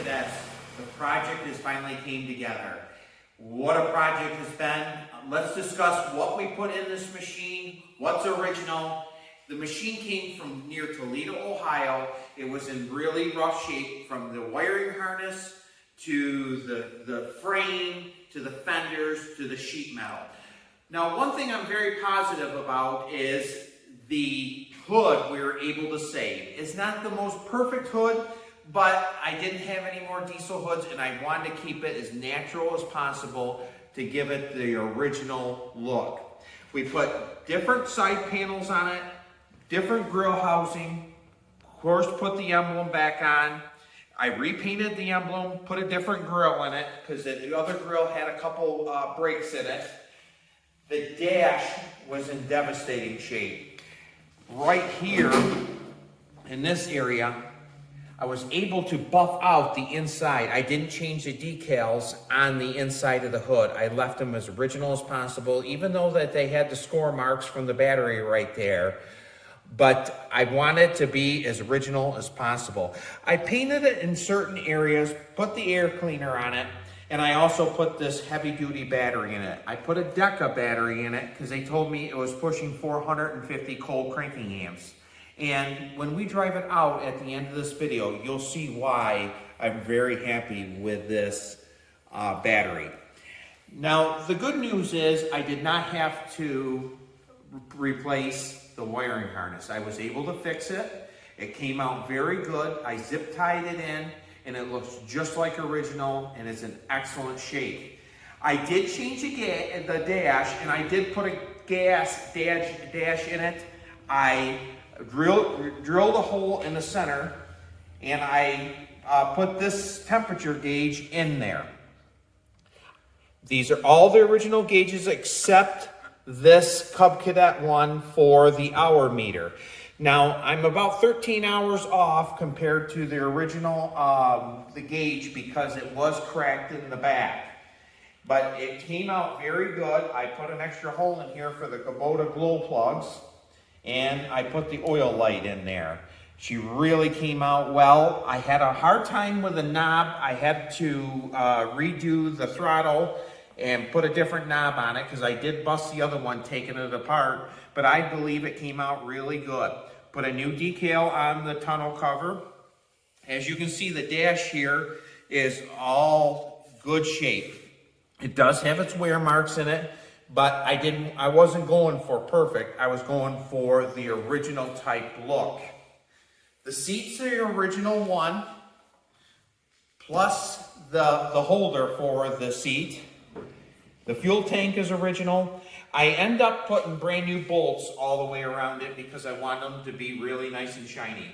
Cadets, the project has finally came together. What a project has been. Let's discuss what we put in this machine, what's original. The machine came from near Toledo, Ohio. It was in really rough shape, from the wiring harness to the frame, to the fenders, to the sheet metal. Now, one thing I'm very positive about is the hood we were able to save. It's not the most perfect hood, but I didn't have any more diesel hoods, and I wanted to keep it as natural as possible to give it the original look. We put different side panels on it, different grill housing, of course put the emblem back on. I repainted the emblem, put a different grill in it, because the other grill had a couple breaks in it. The dash was in devastating shape. Right here, in this area, I was able to buff out the inside. I didn't change the decals on the inside of the hood. I left them as original as possible, even though that they had the score marks from the battery right there. But I wanted to be as original as possible. I painted it in certain areas, put the air cleaner on it, and I also put this heavy-duty battery in it. I put a Deca battery in it because they told me it was pushing 450 cold cranking amps. And when we drive it out at the end of this video, you'll see why I'm very happy with this battery. Now, the good news is I did not have to replace the wiring harness. I was able to fix it. It came out very good. I zip tied it in, and it looks just like original, and it's in excellent shape. I did change the dash, and I did put a gas dash in it. I drilled a hole in the center, and I put this temperature gauge in there. These are all the original gauges except this Cub Cadet one for the hour meter. Now, I'm about 13 hours off compared to the original the gauge because it was cracked in the back. But it came out very good. I put an extra hole in here for the Kubota glow plugs, and I put the oil light in there. She really came out well. I had a hard time with the knob. I had to redo the throttle and put a different knob on it because I did bust the other one taking it apart, but I believe it came out really good. Put a new decal on the tonneau cover. As you can see, the dash here is all good shape. It does have its wear marks in it, but I wasn't going for perfect. I was going for the original type look. The seats are the original one, plus the holder for the seat. The fuel tank is original. I end up putting brand new bolts all the way around it because I want them to be really nice and shiny.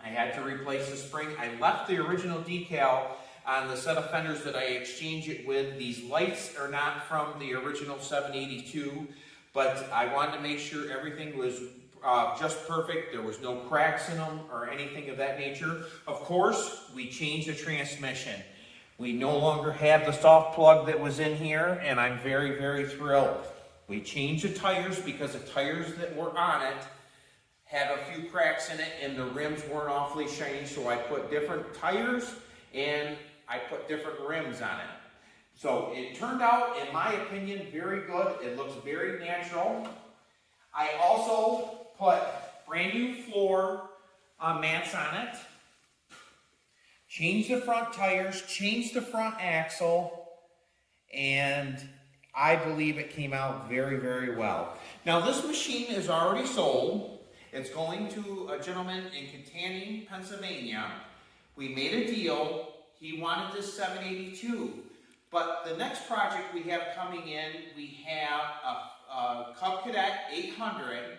I had to replace the spring. I left the original decal on the set of fenders that I exchanged it with. These lights are not from the original 782, but I wanted to make sure everything was just perfect. There was no cracks in them or anything of that nature. Of course, we changed the transmission. We no longer have the soft plug that was in here, and I'm very, very thrilled. We changed the tires because the tires that were on it had a few cracks in it, and the rims weren't awfully shiny, so I put different tires and I put different rims on it. So it turned out, in my opinion, very good. It looks very natural. I also put brand new floor mats on it. Changed the front tires, changed the front axle, and I believe it came out very, very well. Now, this machine is already sold. It's going to a gentleman in Cantanning, Pennsylvania. We made a deal. He wanted this 782, but the next project we have coming in, we have a Cub Cadet 800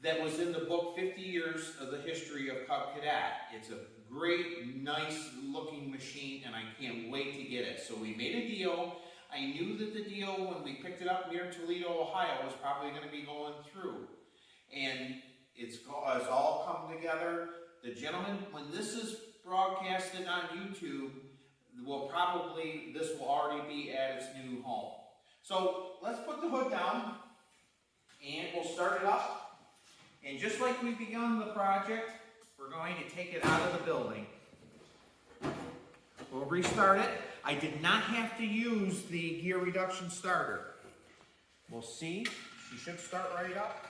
that was in the book 50 Years of the History of Cub Cadet. It's a great, nice looking machine, and I can't wait to get it. So we made a deal. I knew that the deal when we picked it up near Toledo, Ohio was probably going to be going through. And it's all come together. The gentleman, when this is broadcasted on YouTube, this will already be at its new home. So let's put the hood down and we'll start it up. And just like we begun the project, we're going to take it out of the building. We'll restart it. I did not have to use the gear reduction starter. We'll see. She should start right up.